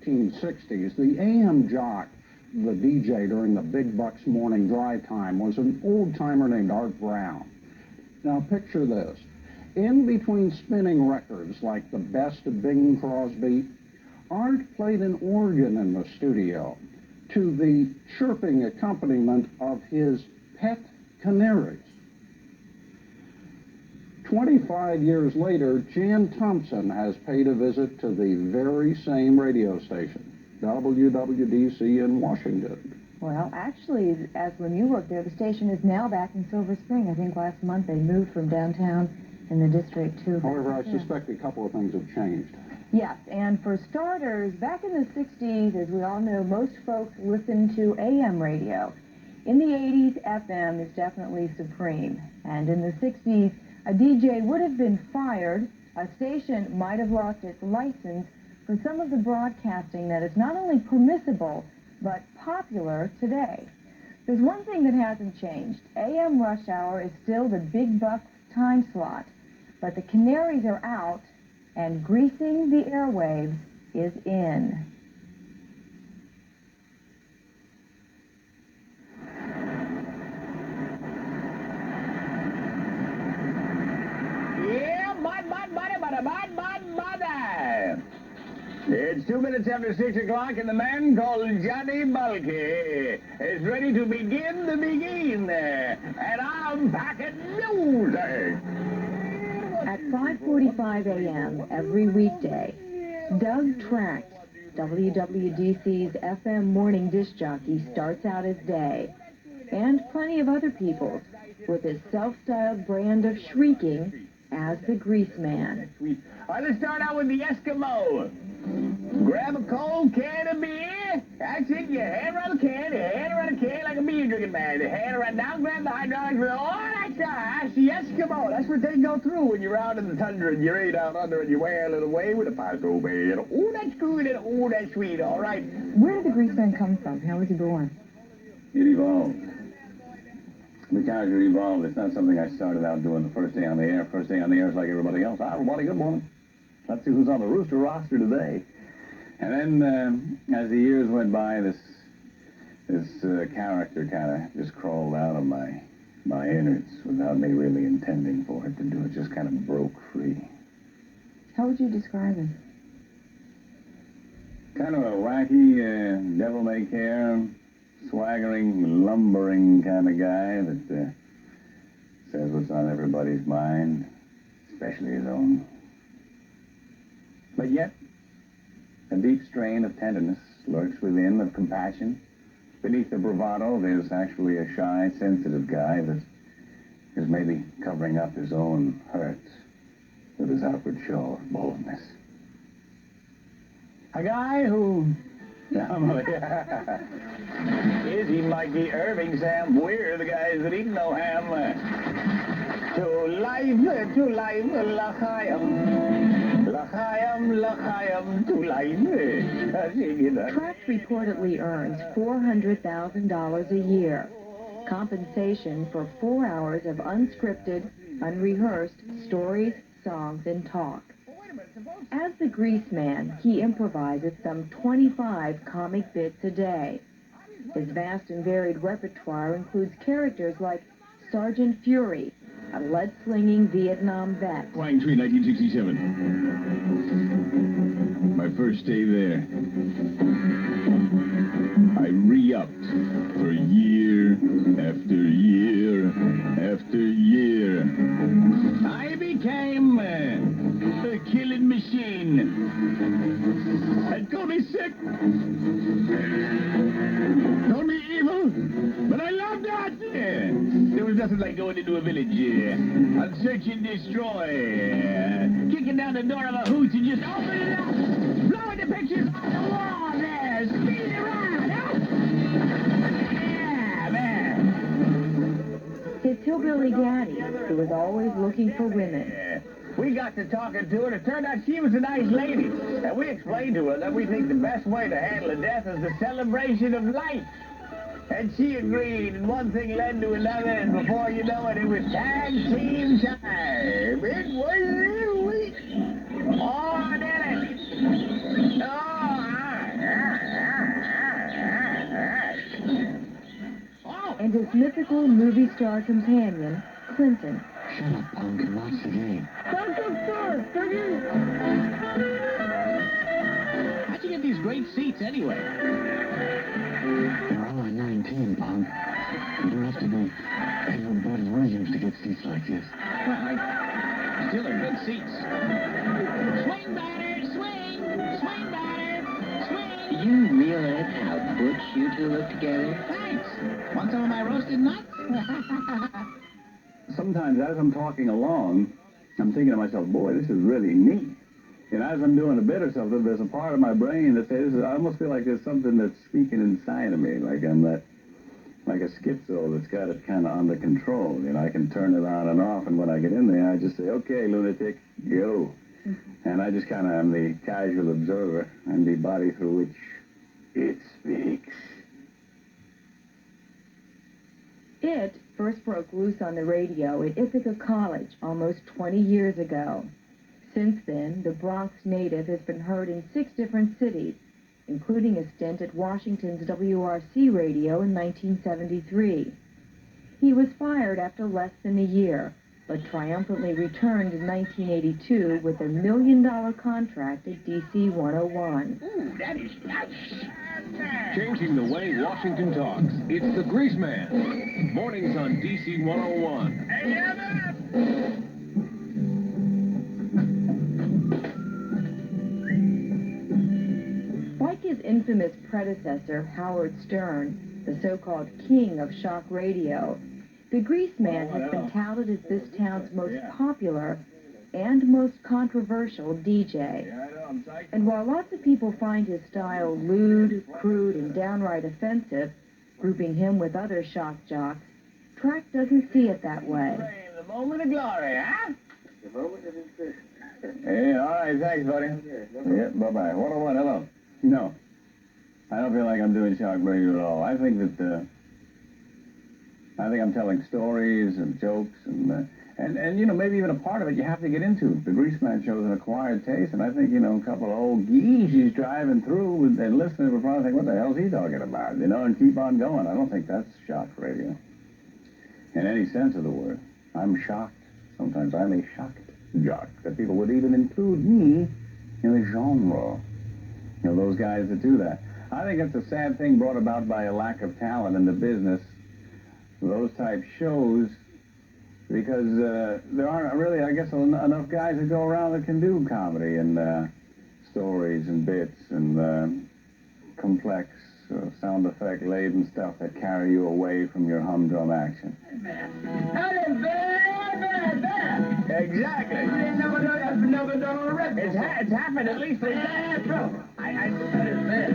1960s, the AM jock, the DJ during the Big Bucks morning drive time, was an old-timer named Art Brown. Now picture this. In between spinning records like the best of Bing Crosby, Art played an organ in the studio to the chirping accompaniment of his pet canaries. 25 years later, Jan Thompson has paid a visit to the very same radio station, WWDC in Washington. Well, actually, as when you worked there, the station is now back in Silver Spring. I think last month they moved from downtown in the district to... However, I suspect a couple of things have changed. Yes, and for starters, back in the 60s, as we all know, most folks listened to AM radio. In the 80s, FM is definitely supreme. And in the 60s, a DJ would have been fired, a station might have lost its license for some of the broadcasting that is not only permissible, but popular today. There's one thing that hasn't changed. AM rush hour is still the big bucks time slot, but the canaries are out, and greasing the airwaves is in. It's 2 minutes after 6 o'clock, and the man called Johnny Bulky is ready to begin the begin. And I'm packing music. At 5:45 a.m. every weekday, Doug Tracht, WWDC's FM morning disc jockey, starts out his day, and plenty of other people's, with his self-styled brand of shrieking as the Greaseman. Let's start out with the Eskimo. Grab a cold can of beer. That's it. Your hand around the can. Your hand around the can like a beer drinking man. Your hand around down, grab the hydraulic reel. Oh, that's the Eskimo. That's what they go through when you're out in the tundra and you're down under and you wear a little way with a Pasco Bay. Oh, that's good and oh, that's sweet. All right. Where did the Greaseman come from? How was he born? It evolved. The character evolved. It's not something I started out doing the first day on the air. First day on the air is like everybody else. Hi, everybody, good morning. Let's see who's on the Rooster roster today. And then, as the years went by, this character kind of just crawled out of my innards without me really intending for it to do it. Just kind of broke free. How would you describe him? Kind of a wacky, devil-may-care, swaggering, lumbering kind of guy that says what's on everybody's mind, especially his own. But yet, a deep strain of tenderness lurks within, of compassion. Beneath the bravado, there's actually a shy, sensitive guy that is maybe covering up his own hurts with his outward show of boldness. A guy who... Izzy, Mikey, Irving, Sam, we're the guys that eat no ham. To life, l'chaim, l'chaim, to life. Tracht reportedly earns $400,000 a year, compensation for 4 hours of unscripted, unrehearsed stories, songs, and talk. As the Greaseman, he improvises some 25 comic bits a day. His vast and varied repertoire includes characters like Sergeant Fury, a lead-slinging Vietnam vet. Flying Tree, 1967. My first day there. I re-upped for year after year after year. I became a killing machine. It told me sick. Told me evil. But I loved that. There was nothing like going into a village and search and destroy. Kicking down the door of a hooch and just open it up. Blowing the pictures on the wall there. Speed around. Yeah, man. His hillbilly daddy, who was always looking for women. We got to talking to her, and it turned out she was a nice lady. And we explained to her that we think the best way to handle a death is the celebration of life. And she agreed, and one thing led to another, and before you know it was tag team time. It was we all did it. Oh, his mythical movie star companion, Clinton. Shut up, punk, and watch the game. How'd you get these great seats anyway? They're all at 19, punk. You don't have to be Edward Bud Williams to get seats like this. Well, still are good seats. Swing, batter, swing! Swing, batter, swing! You realize how butch you two look together? Thanks. Want some of my roasted nuts? Sometimes as I'm talking along, I'm thinking to myself, boy, this is really neat. And as I'm doing a bit or something, there's a part of my brain that says, I almost feel like there's something that's speaking inside of me, like I'm that, like a schizo that's got it kind of under control. You know, I can turn it on and off, and when I get in there, I just say, okay, lunatic, go. And I just kind of am the casual observer and the body through which it speaks. It first broke loose on the radio at Ithaca College almost 20 years ago. Since then, the Bronx native has been heard in 6 different cities, including a stint at Washington's WRC radio in 1973. He was fired after less than a year, but triumphantly returned in 1982 with a $1 million contract at DC 101. Ooh, that is nice. Changing the way Washington talks. It's the Greaseman. Mornings on DC 101. Hey, Emma! Like his infamous predecessor, Howard Stern, the so-called king of shock radio, the Greaseman has been touted as this town's most popular and most controversial DJ. And while lots of people find his style lewd, crude, and downright offensive, grouping him with other shock jocks, Tracht doesn't see it that way. The moment of glory, huh? The moment of interest. Hey, all right, thanks, buddy. Yeah, bye-bye. 101, hello. No, I don't feel like I'm doing shock radio at all. I think that, I think I'm telling stories and jokes and you know, maybe even a part of it you have to get into. The Greaseman shows an acquired taste, and I think, you know, a couple of old geezies driving through and listening would probably think, what the hell's he talking about, you know, and keep on going. I don't think that's shock radio in any sense of the word. I'm shocked. Sometimes I'm a shocked jock, that people would even include me in the genre. You know, those guys that do that. I think it's a sad thing brought about by a lack of talent in the business, those type shows, because there aren't really, I guess, enough guys that go around that can do comedy and stories and bits and complex sound effect laden stuff that carry you away from your humdrum action. Exactly. It's happened at least in that. I said it there.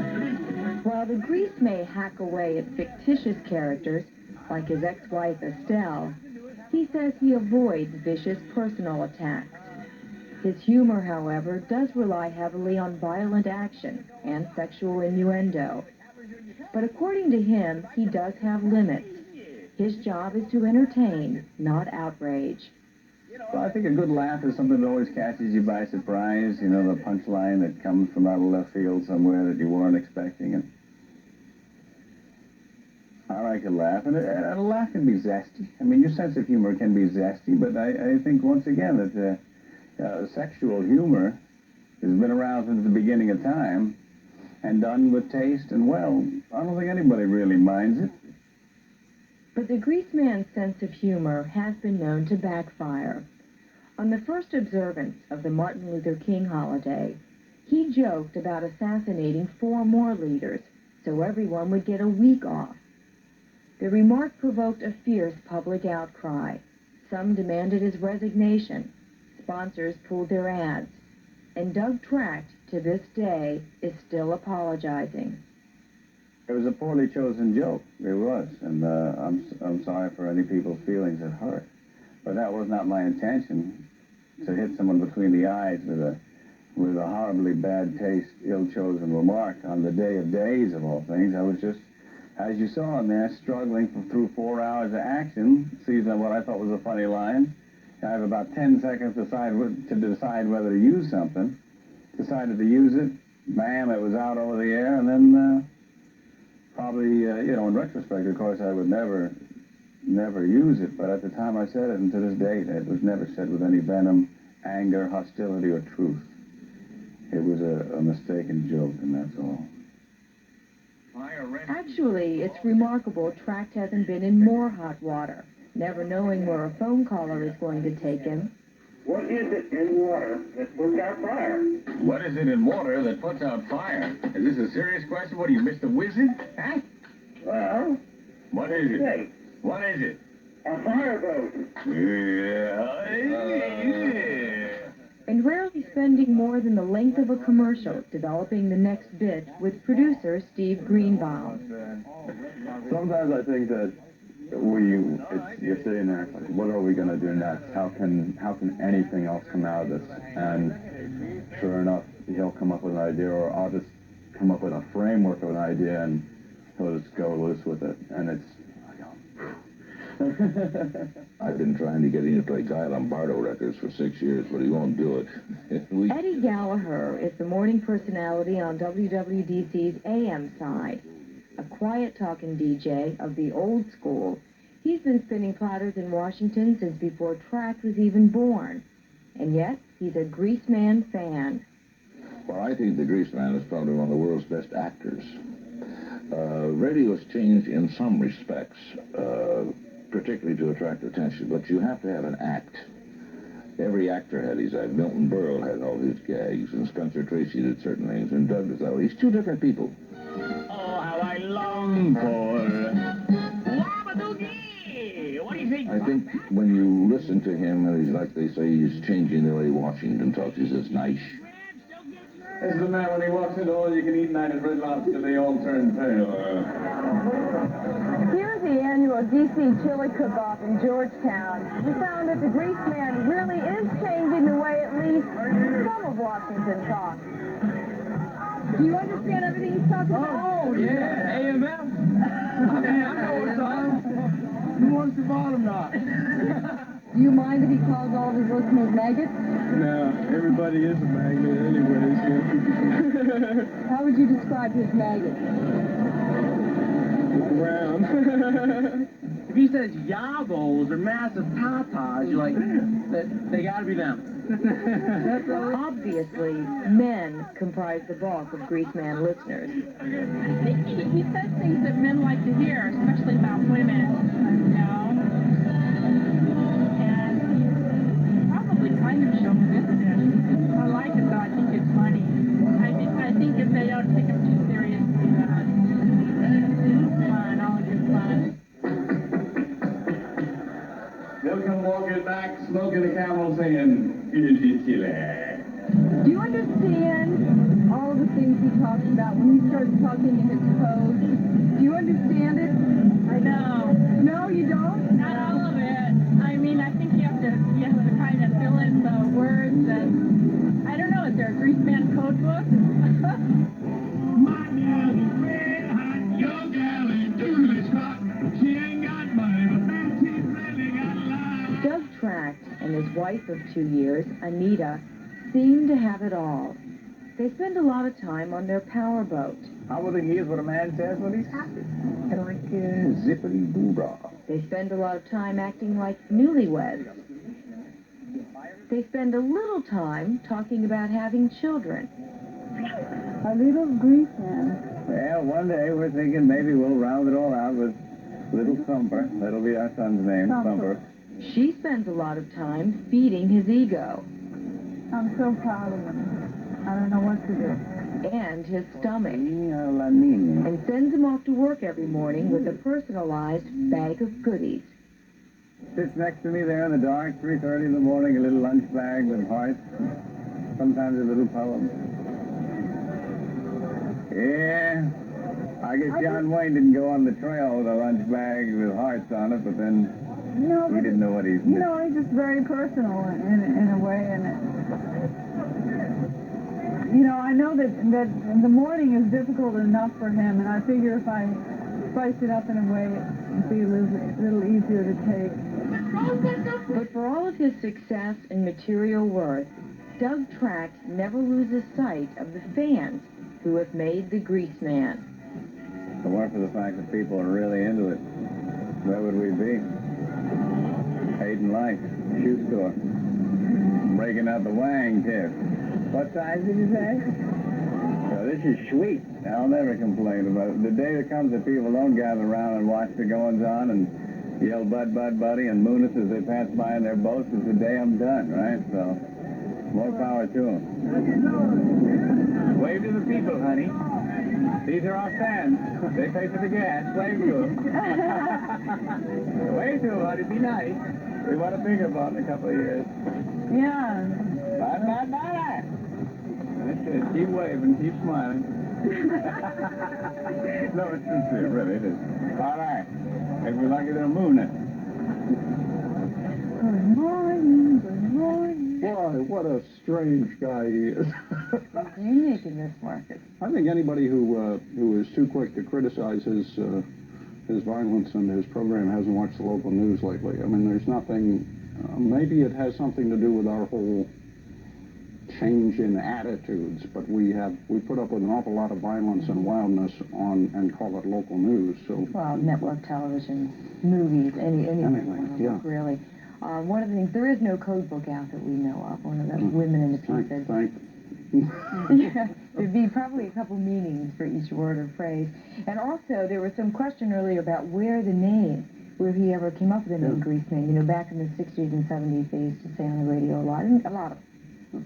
While the Grease may hack away at fictitious characters, like his ex-wife Estelle, he says he avoids vicious personal attacks. His humor, however, does rely heavily on violent action and sexual innuendo. But according to him, he does have limits. His job is to entertain, not outrage. Well, I think a good laugh is something that always catches you by surprise. You know, the punchline that comes from out of left field somewhere that you weren't expecting. And I like a laugh, and a laugh can be zesty. I mean, your sense of humor can be zesty, but I think, once again, that sexual humor has been around since the beginning of time and done with taste, and, well, I don't think anybody really minds it. But the Greaseman's sense of humor has been known to backfire. On the first observance of the Martin Luther King holiday, he joked about assassinating 4 more leaders so everyone would get a week off. The remark provoked a fierce public outcry. Some demanded his resignation. Sponsors pulled their ads. And Doug Tracht, to this day, is still apologizing. It was a poorly chosen joke. It was, and I'm sorry for any people's feelings it hurt. But that was not my intention, to hit someone between the eyes with a horribly bad taste, ill-chosen remark on the day of days of all things. I was just, as you saw in there, struggling through 4 hours of action, seizing what I thought was a funny line. I have about 10 seconds to decide whether to use something. Decided to use it. Bam, it was out over the air, and then probably, you know, in retrospect, of course, I would never never use it, but at the time I said it, and to this date, it was never said with any venom, anger, hostility, or truth. It was a mistaken joke, and that's all. Actually, it's remarkable Tracht hasn't been in more hot water, never knowing where a phone caller is going to take him. What is it in water that puts out fire? What is it in water that puts out fire? Is this a serious question? What are you, Mr. Wizard? Huh? Well... What is it? Hey. What is it? A fireboat. And rarely spending more than the length of a commercial developing the next bit with producer Steve Greenbaum. Sometimes I think that you're sitting there, like, what are we going to do next? How can anything else come out of this? And sure enough, he'll come up with an idea, or I'll just come up with a framework of an idea, and he'll just go loose with it. And it's, I've been trying to get him to play Guy Lombardo records for 6 years, but he won't do it. Eddie Gallagher is the morning personality on WWDC's AM side. A quiet-talking DJ of the old school, he's been spinning platters in Washington since before Tracht was even born. And yet, he's a Greaseman fan. Well, I think the Greaseman is probably one of the world's best actors. Radio has changed in some respects, particularly to attract attention, but you have to have an act. Every actor had his act. Milton Berle had all his gags, and Spencer Tracy did certain things, and Doug was all. He's two different people. Oh, how I long for... Wabadoogie! What do you think? I think when you listen to him, and he's like they say, he's changing the way Washington talks. He says, nice. this is the man when he walks into all-you-can-eat night at Red Lobster, they all turn pale. Here's the annual DC Chili Cook-Off in Georgetown. We found that the Greaseman really is changing the way at least some of Washington talks. Do you understand everything he's talking about? Oh, yeah, AMF. I know what's on. Who wants the bottom knot? Do you mind if he calls all of his listeners maggots? No, everybody is a magnet anyways. How would you describe his maggot? Brown. If he says yabos or massive tatas, you're like, they gotta be them. Obviously, men comprise the bulk of Greaseman listeners. I think he says things that men like to hear, especially about women, you know. And he's probably kind of chauvinistic. I like it, though. I think it's funny. I think if they don't take him too seriously, then it's fun. All good fun. They'll come walking back, smoking a camel, saying, Do you understand all of the things he talks about when he starts talking in his code? Do you understand it? I know. No, you don't? Not all of it. I mean, I think you have to kind of fill in the words, and I don't know, is there a Greaseman code book? My gal is red hot, your gal is doodly hot. She ain't got money, but man, she's really got love. Doug Tracht and his wife of 2 years, Anita, seem to have it all. They spend a lot of time on their powerboat. I would think he is what a man says when he's happy. And like zippity-doo-dah. They spend a lot of time acting like newlyweds. They spend a little time talking about having children. A little Greaseman. Well, one day we're thinking maybe we'll round it all out with Little Thumper. That'll be our son's name, Thumper. She spends a lot of time feeding his ego. I'm so proud of him. I don't know what to do. And his stomach. And sends him off to work every morning with a personalized bag of goodies. Sits next to me there in the dark, 3:30 in the morning, a little lunch bag with hearts. Sometimes a little poem. Yeah, I guess John Wayne didn't go on the trail with a lunch bag with hearts on it, but then he didn't know what he's... You know, he's just very personal in a way, and you know, I know that the morning is difficult enough for him, and I figure if I spice it up in a way, it'd be a little easier to take. But for all of his success and material worth, Doug Tracht never loses sight of the fans who have made the Greaseman. If it weren't for the fact that people are really into it, Where would we be? Hayden Light, shoe store. Breaking out the wang tip. What size did you say? So this is sweet. I'll never complain about it. The day that comes that people don't gather around and watch the goings-on and yell Bud, Bud, Buddy and Moon us as they pass by in their boats is the day I'm done, right? So, more power to them. Wave to the people, honey. These are our fans. They pay for the gas. Wave to them. Wave to them, honey. Be nice. We want a bigger boat in a couple of years. Yeah. Bye, bye, bye. That's it. Keep waving. Keep smiling. No, it's sincere. Really, it is. All right. If we're lucky, they'll moon it. Good morning, good morning. Boy, what a strange guy he is. It's unique in this market. I think anybody who is too quick to criticize his violence and his program hasn't watched the local news lately. I mean, there's nothing. Maybe it has something to do with our whole change in attitudes, but we put up with an awful lot of violence and wildness on and call it local news. So Well, network television, movies, anything, yeah. really. One of the things, there is no code book out that we know of. One of the women in the piece said, yeah, there'd be probably a couple meanings for each word or phrase. And also, there was some question earlier about where the name, where he ever came up with the name Greaseman. You know, back in the 60s and 70s, they used to say on the radio a lot, and a lot of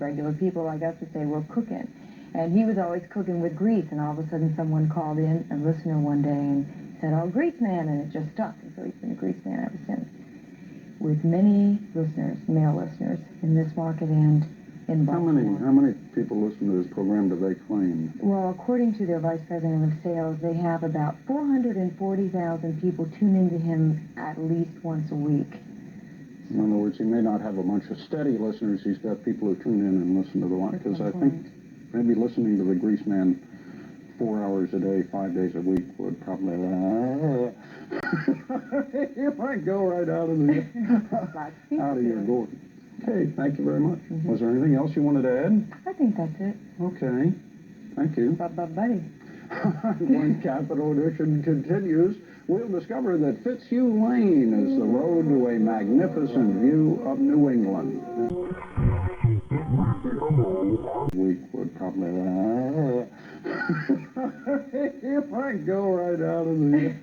regular people like us would say, we're cooking. And he was always cooking with grease, and all of a sudden someone called in, a listener one day, and said, oh, Greaseman, and it just stuck. And so he's been a Greaseman ever since. With many listeners, male listeners, in this market and in Baltimore. How many people listen to this program do they claim? Well, according to their vice president of sales, they have about 440,000 people tune into him at least once a week. In other words, he may not have a bunch of steady listeners. He's got people who tune in and listen to the one. Because I think maybe listening to the Greaseman 4 hours a day, 5 days a week would probably... you might go right out of your gourd. Okay, thank you very much. Was there anything else you wanted to add? I think that's it. Okay, thank you. Buddy. When Capital Edition continues, we'll discover that Fitzhugh Lane is the road to a magnificent view of New England. We would probably... you might go right out of the...